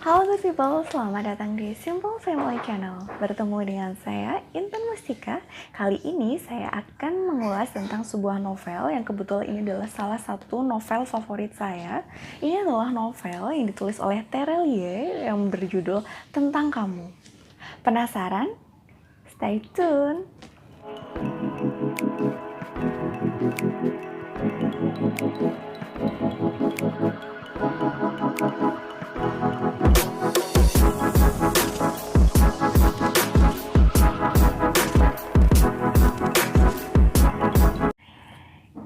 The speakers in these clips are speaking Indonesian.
Halo good people, selamat datang di Simple Family Channel. Bertemu dengan saya, Intan Mustika. Kali ini saya akan mengulas tentang sebuah novel yang kebetulan ini adalah salah satu novel favorit saya. Ini adalah novel yang ditulis oleh Terelie yang berjudul Tentang Kamu. Penasaran? Stay tune!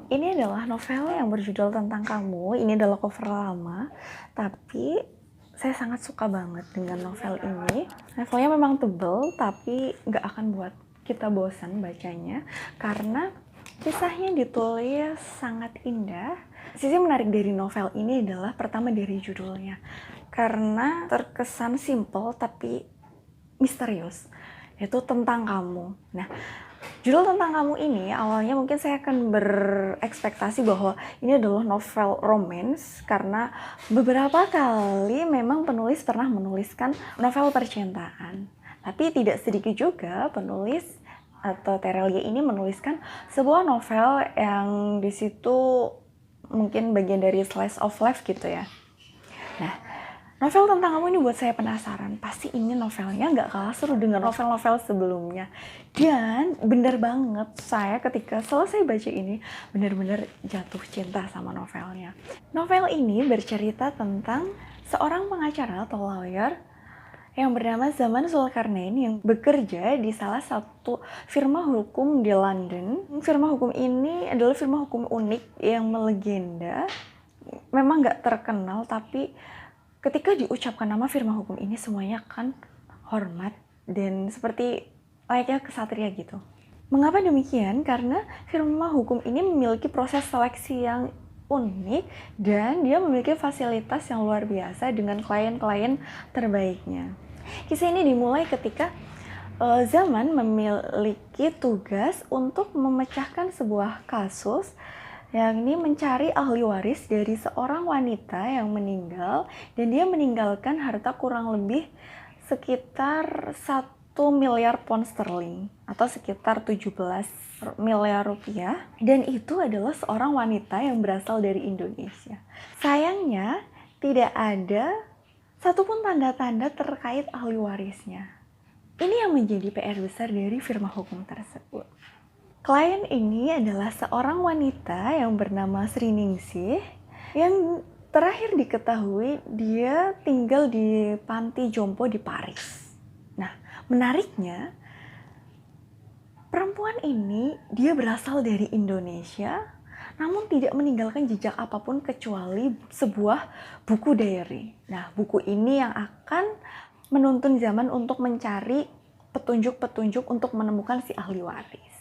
Ini adalah novel yang berjudul Tentang Kamu. Ini adalah cover lama, tapi saya sangat suka banget dengan novel ini. Novelnya memang tebel, tapi nggak akan buat kita bosan bacanya, karena kisahnya ditulis sangat indah. Sisi menarik dari novel ini adalah pertama dari judulnya, karena terkesan simple tapi misterius, yaitu Tentang Kamu. Nah, judul Tentang Kamu ini awalnya mungkin saya akan berekspektasi bahwa ini adalah novel romance, karena beberapa kali memang penulis pernah menuliskan novel percintaan. Tapi tidak sedikit juga penulis atau Terelie ini menuliskan sebuah novel yang di situ mungkin bagian dari slice of life gitu ya. Nah, novel Tentang Kamu ini buat saya penasaran. Pasti ini novelnya nggak kalah seru dengan novel-novel sebelumnya. Dan bener banget, saya ketika selesai baca ini bener-bener jatuh cinta sama novelnya. Novel ini bercerita tentang seorang pengacara atau lawyer yang bernama Zaman Zulkarnain yang bekerja di salah satu firma hukum di London. Firma hukum ini adalah firma hukum unik yang melegenda. Memang nggak terkenal, tapi ketika diucapkan nama firma hukum ini semuanya kan hormat dan seperti layaknya kesatria gitu. Mengapa demikian? Karena firma hukum ini memiliki proses seleksi yang unik dan dia memiliki fasilitas yang luar biasa dengan klien-klien terbaiknya. Kisah ini dimulai ketika Zaman memiliki tugas untuk memecahkan sebuah kasus, yakni mencari ahli waris dari seorang wanita yang meninggal, dan dia meninggalkan harta kurang lebih sekitar 1 miliar pound sterling atau sekitar 17 miliar rupiah, dan itu adalah seorang wanita yang berasal dari Indonesia. Sayangnya tidak ada satupun tanda-tanda terkait ahli warisnya. Ini yang menjadi PR besar dari firma hukum tersebut. Klien ini adalah seorang wanita yang bernama Sri Ningsih, yang terakhir diketahui dia tinggal di panti jompo di Paris. Nah, menariknya, perempuan ini dia berasal dari Indonesia, namun tidak meninggalkan jejak apapun kecuali sebuah buku diary. Nah, buku ini yang akan menuntun Zaman untuk mencari petunjuk-petunjuk untuk menemukan si ahli waris.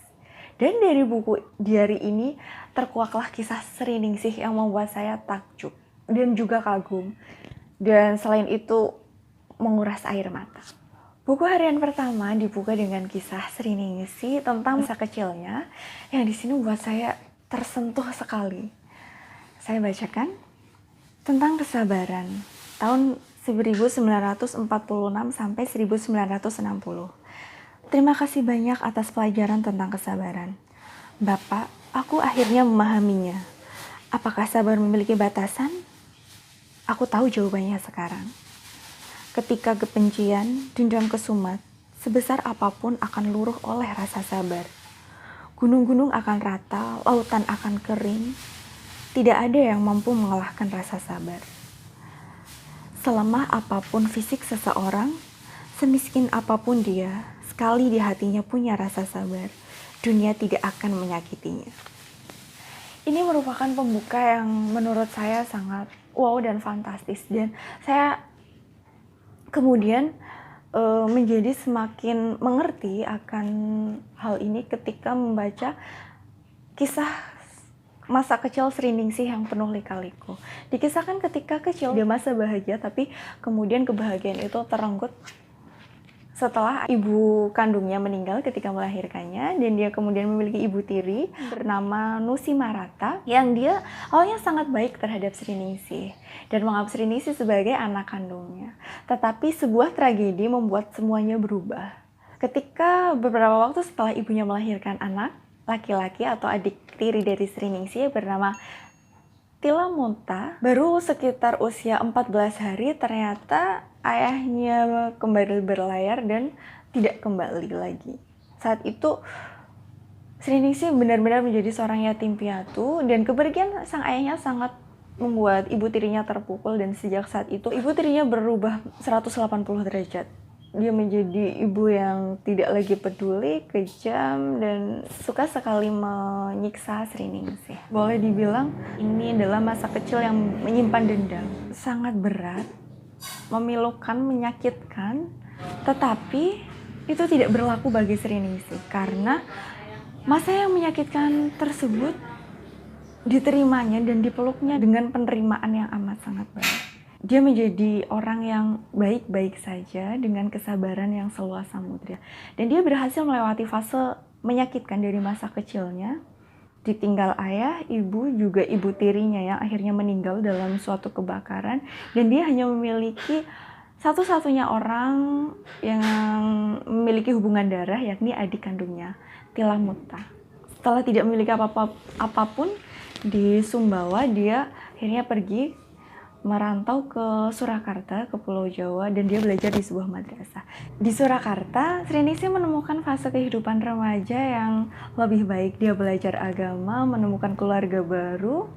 Dan dari buku diary ini terkuaklah kisah Sri Ningsih yang membuat saya takjub dan juga kagum. Dan selain itu menguras air mata. Buku harian pertama dibuka dengan kisah Sri Ningsih tentang masa kecilnya yang di sini buat saya tersentuh sekali. Saya bacakan tentang kesabaran tahun 1946 sampai 1960. Terima kasih banyak atas pelajaran tentang kesabaran. Bapak, aku akhirnya memahaminya. Apakah sabar memiliki batasan? Aku tahu jawabannya sekarang. Ketika kebencian, dendam kesumat, sebesar apapun akan luruh oleh rasa sabar. Gunung-gunung akan rata, lautan akan kering. Tidak ada yang mampu mengalahkan rasa sabar. Selemah apapun fisik seseorang, semiskin apapun dia, sekali di hatinya punya rasa sabar, dunia tidak akan menyakitinya. Ini merupakan pembuka yang menurut saya sangat wow dan fantastis, dan saya kemudian menjadi semakin mengerti akan hal ini ketika membaca kisah masa kecil Sri Ningsih yang penuh lika-liku. Dikisahkan ketika kecil dia masa bahagia, tapi kemudian kebahagiaan itu terenggut setelah ibu kandungnya meninggal ketika melahirkannya, dan dia kemudian memiliki ibu tiri bernama Nusi Marata yang dia awalnya sangat baik terhadap Sriningsih dan menganggap Sriningsih sebagai anak kandungnya. Tetapi sebuah tragedi membuat semuanya berubah. Ketika beberapa waktu setelah ibunya melahirkan anak laki-laki atau adik tiri dari Sriningsih bernama Tilamunta, baru sekitar usia 14 hari ternyata ayahnya kembali berlayar dan tidak kembali lagi. Saat itu Sriningsih benar-benar menjadi seorang yatim piatu, dan kepergian sang ayahnya sangat membuat ibu tirinya terpukul, dan sejak saat itu ibu tirinya berubah 180 derajat. Dia menjadi ibu yang tidak lagi peduli, kejam, dan suka sekali menyiksa Sriningsih. Boleh dibilang ini adalah masa kecil yang menyimpan dendam. Sangat berat, memilukan, menyakitkan, tetapi itu tidak berlaku bagi Sriningsih karena masa yang menyakitkan tersebut diterimanya dan dipeluknya dengan penerimaan yang amat sangat baik. Dia menjadi orang yang baik-baik saja dengan kesabaran yang seluas samudra. Dan dia berhasil melewati fase menyakitkan dari masa kecilnya. Ditinggal ayah, ibu, juga ibu tirinya yang akhirnya meninggal dalam suatu kebakaran. Dan dia hanya memiliki satu-satunya orang yang memiliki hubungan darah, yakni adik kandungnya, Tilamunta. Setelah tidak memiliki apapun di Sumbawa, dia akhirnya pergi merantau ke Surakarta, ke Pulau Jawa, dan dia belajar di sebuah madrasah. Di Surakarta, Sriningsih menemukan fase kehidupan remaja yang lebih baik. Dia belajar agama, menemukan keluarga baru,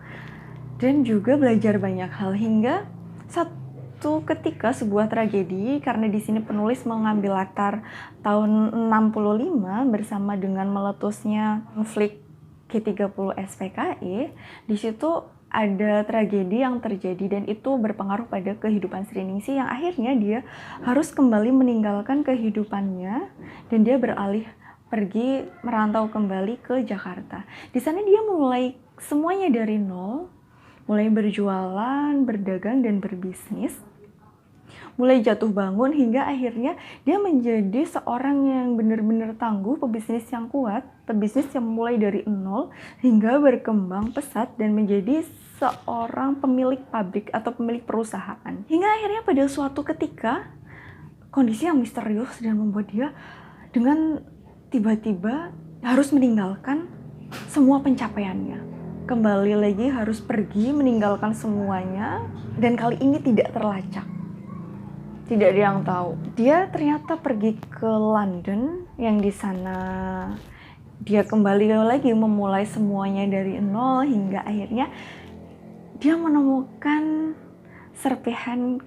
dan juga belajar banyak hal hingga satu ketika sebuah tragedi, karena di sini penulis mengambil latar tahun 65 bersama dengan meletusnya konflik G30 SPKI. Di situ ada tragedi yang terjadi dan itu berpengaruh pada kehidupan Sriningsih yang akhirnya dia harus kembali meninggalkan kehidupannya dan dia beralih pergi merantau kembali ke Jakarta. Di sana dia memulai semuanya dari nol, mulai berjualan, berdagang, dan berbisnis. Mulai jatuh bangun hingga akhirnya dia menjadi seorang yang benar-benar tangguh, pebisnis yang kuat, pebisnis yang mulai dari nol hingga berkembang pesat dan menjadi seorang pemilik pabrik atau pemilik perusahaan. Hingga akhirnya pada suatu ketika kondisi yang misterius dan membuat dia dengan tiba-tiba harus meninggalkan semua pencapaiannya. Kembali lagi harus pergi meninggalkan semuanya, dan kali ini tidak terlacak. Tidak ada yang tahu. Dia ternyata pergi ke London yang di sana dia kembali lagi memulai semuanya dari nol hingga akhirnya dia menemukan serpihan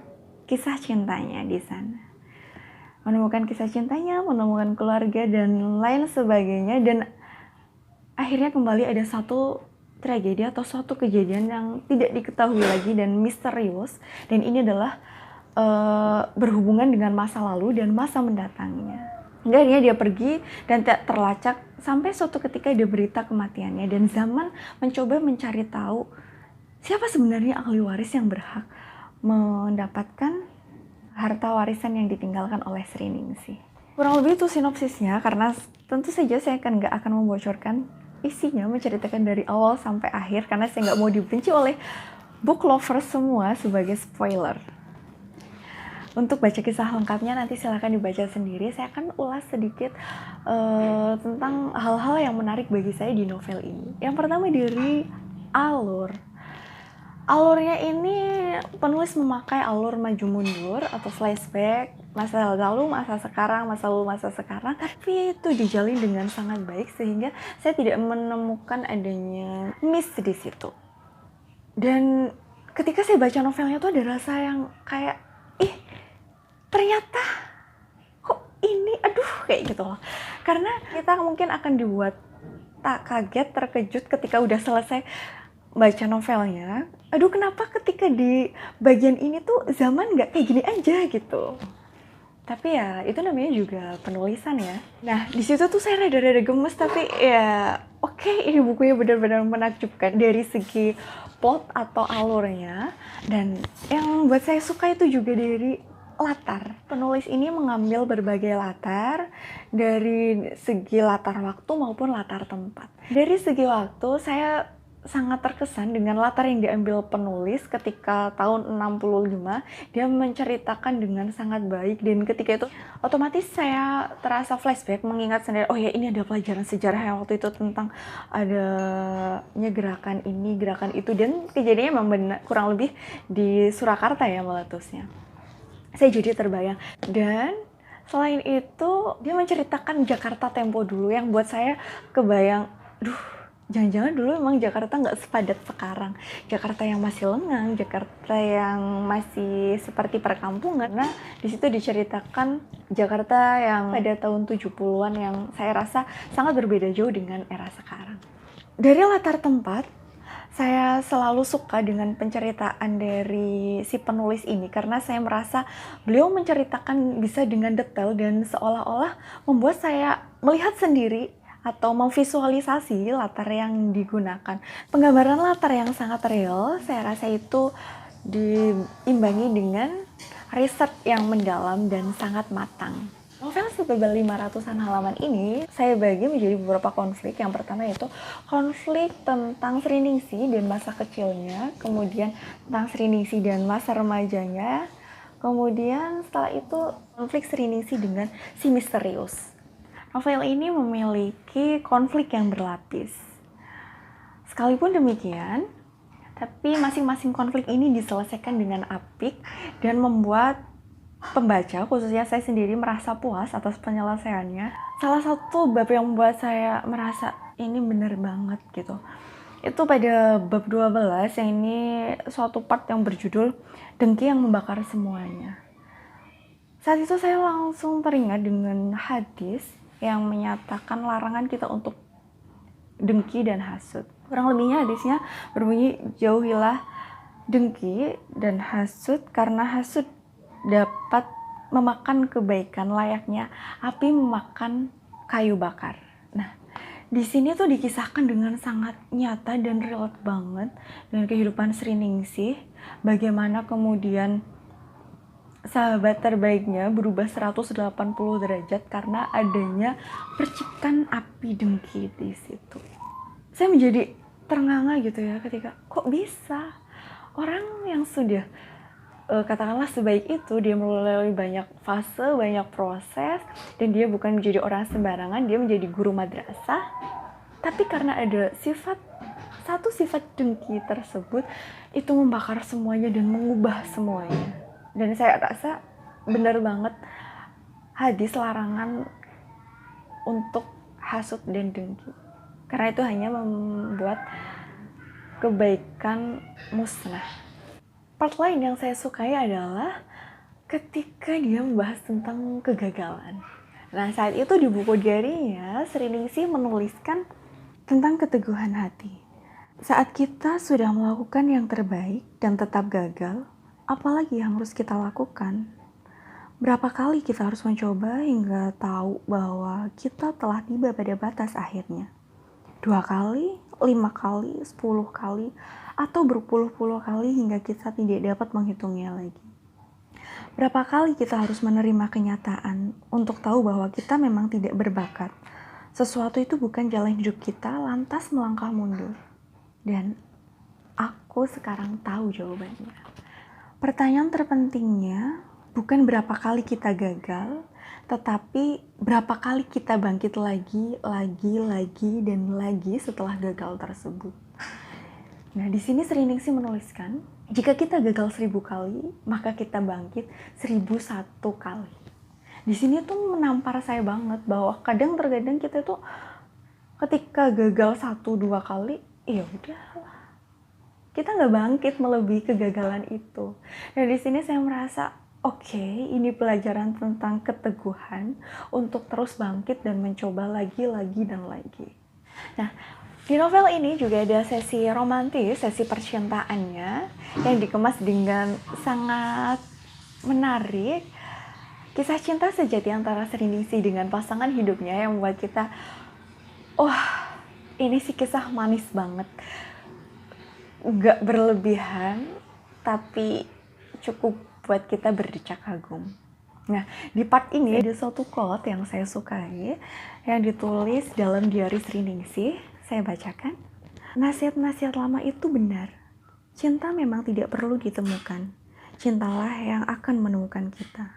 kisah cintanya di sana. Menemukan kisah cintanya, menemukan keluarga dan lain sebagainya, dan akhirnya kembali ada satu tragedi atau suatu kejadian yang tidak diketahui lagi dan misterius, dan ini adalah berhubungan dengan masa lalu dan masa mendatangnya. Hingga akhirnya dia pergi dan tidak terlacak sampai suatu ketika ada berita kematiannya, dan zaman mencoba mencari tahu siapa sebenarnya ahli waris yang berhak mendapatkan harta warisan yang ditinggalkan oleh Sriningsih. Kurang lebih itu sinopsisnya, karena tentu saja saya nggak akan membocorkan isinya, menceritakan dari awal sampai akhir karena saya nggak mau dibenci oleh book lovers semua sebagai spoiler. Untuk baca kisah lengkapnya nanti silahkan dibaca sendiri. Saya akan ulas sedikit tentang hal-hal yang menarik bagi saya di novel ini. Yang pertama dari alur. Alurnya ini penulis memakai alur maju mundur atau flashback, masa lalu, masa sekarang, masa lalu, masa sekarang, tapi itu dijalin dengan sangat baik sehingga saya tidak menemukan adanya miss di situ. Dan ketika saya baca novelnya tuh ada rasa yang kayak, ternyata kok ini, kayak gitu loh. Karena kita mungkin akan dibuat tak kaget, terkejut ketika udah selesai baca novelnya. Kenapa ketika di bagian ini tuh zaman nggak kayak gini aja gitu. Tapi ya itu namanya juga penulisan ya. Nah di situ tuh saya rada-rada gemes, tapi ya oke, ini bukunya benar-benar menakjubkan dari segi plot atau alurnya. Dan yang buat saya suka itu juga dari latar. Penulis ini mengambil berbagai latar dari segi latar waktu maupun latar tempat. Dari segi waktu, saya sangat terkesan dengan latar yang diambil penulis ketika tahun 65. Dia menceritakan dengan sangat baik, dan ketika itu otomatis saya terasa flashback, mengingat sendiri, oh ya, ini ada pelajaran sejarah yang waktu itu tentang adanya gerakan ini, gerakan itu, dan kejadiannya memang benar, kurang lebih di Surakarta ya meletusnya. Saya jadi terbayang. Dan selain itu, dia menceritakan Jakarta tempo dulu yang buat saya kebayang, jangan-jangan dulu emang Jakarta nggak sepadat sekarang. Jakarta yang masih lengang, Jakarta yang masih seperti perkampungan. Nah, di situ diceritakan Jakarta yang pada tahun 70-an yang saya rasa sangat berbeda jauh dengan era sekarang. Dari latar tempat, saya selalu suka dengan penceritaan dari si penulis ini karena saya merasa beliau menceritakan bisa dengan detail dan seolah-olah membuat saya melihat sendiri atau memvisualisasi latar yang digunakan. Penggambaran latar yang sangat real, saya rasa itu diimbangi dengan riset yang mendalam dan sangat matang. Novel setebal 500-an halaman ini saya bagi menjadi beberapa konflik. Yang pertama yaitu konflik tentang Sri Ningsih dan masa kecilnya, kemudian tentang Sri Ningsih dan masa remajanya, kemudian setelah itu konflik Sri Ningsih dengan si misterius. Novel ini memiliki konflik yang berlapis. Sekalipun demikian, tapi masing-masing konflik ini diselesaikan dengan apik dan membuat pembaca, khususnya saya sendiri, merasa puas atas penyelesaiannya. Salah satu bab yang membuat saya merasa ini bener banget gitu, itu pada bab 12 yang ini suatu part yang berjudul Dengki yang Membakar Semuanya. Saat itu saya langsung teringat dengan hadis yang menyatakan larangan kita untuk dengki dan hasut. Kurang lebihnya hadisnya berbunyi, jauhilah dengki dan hasut karena hasut dapat memakan kebaikan layaknya api memakan kayu bakar. Nah, di sini tuh dikisahkan dengan sangat nyata dan relate banget dengan kehidupan Sri Ningsih, bagaimana kemudian sahabat terbaiknya berubah 180 derajat karena adanya percikan api dengki di situ. Saya menjadi ternganga gitu ya ketika kok bisa orang yang sudah katakanlah sebaik itu, dia melalui banyak fase, banyak proses, dan dia bukan menjadi orang sembarangan, dia menjadi guru madrasah, tapi karena ada satu sifat dengki tersebut, itu membakar semuanya dan mengubah semuanya. Dan saya rasa benar banget hadis larangan untuk hasut dan dengki, karena itu hanya membuat kebaikan musnah. Part lain yang saya sukai adalah ketika dia membahas tentang kegagalan. Nah, saat itu di buku diarinya, Sri Ningsih menuliskan tentang keteguhan hati. Saat kita sudah melakukan yang terbaik dan tetap gagal, apalagi yang harus kita lakukan? Berapa kali kita harus mencoba hingga tahu bahwa kita telah tiba pada batas akhirnya? 2 kali, 5 kali, 10 kali, atau berpuluh-puluh kali hingga kita tidak dapat menghitungnya lagi. Berapa kali kita harus menerima kenyataan untuk tahu bahwa kita memang tidak berbakat. Sesuatu itu bukan jalan hidup kita, lantas melangkah mundur. Dan aku sekarang tahu jawabannya. Pertanyaan terpentingnya bukan berapa kali kita gagal, tetapi berapa kali kita bangkit lagi dan lagi setelah gagal tersebut. Nah, di sini Sri Ningsih menuliskan, jika kita gagal 1000 kali, maka kita bangkit 1001 kali. Di sini tuh menampar saya banget bahwa terkadang kita tuh ketika gagal 1-2 kali, ya udahlah, kita nggak bangkit melebihi kegagalan itu. Dan di sini saya merasa, oke, ini pelajaran tentang keteguhan untuk terus bangkit dan mencoba lagi dan lagi. Nah, di novel ini juga ada sesi romantis, sesi percintaannya yang dikemas dengan sangat menarik. Kisah cinta sejati antara Sri Ningsih dengan pasangan hidupnya yang membuat kita, ini sih kisah manis banget. Gak berlebihan, tapi cukup buat kita berdecak kagum. Nah, di part ini ada suatu quote yang saya sukai yang ditulis dalam diari Sri Ningsih. Saya bacakan. Nasihat-nasihat lama itu benar. Cinta memang tidak perlu ditemukan. Cintalah yang akan menemukan kita.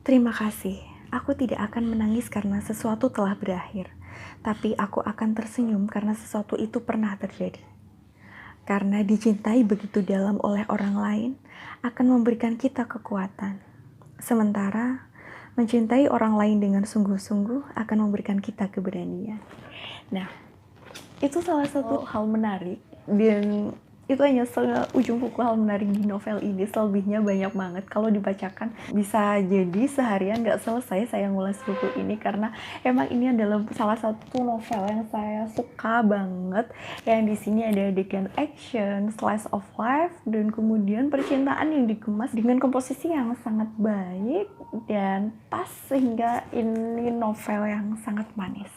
Terima kasih. Aku tidak akan menangis karena sesuatu telah berakhir. Tapi aku akan tersenyum karena sesuatu itu pernah terjadi. Karena dicintai begitu dalam oleh orang lain akan memberikan kita kekuatan. Sementara mencintai orang lain dengan sungguh-sungguh akan memberikan kita keberanian. Nah, itu salah satu hal menarik, dan itu hanya seujung kuku hal menarik di novel ini. Selebihnya banyak banget, kalau dibacakan bisa jadi seharian gak selesai saya ngulas buku ini, karena emang ini adalah salah satu novel yang saya suka banget. Yang di sini ada adegan action, slice of life, dan kemudian percintaan yang dikemas dengan komposisi yang sangat baik dan pas, sehingga ini novel yang sangat manis.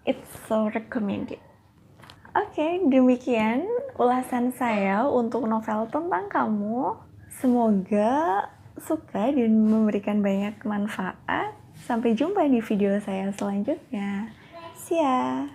It's so recommended. Oke, demikian ulasan saya untuk novel Tentang Kamu. Semoga suka dan memberikan banyak manfaat. Sampai jumpa di video saya selanjutnya. See ya!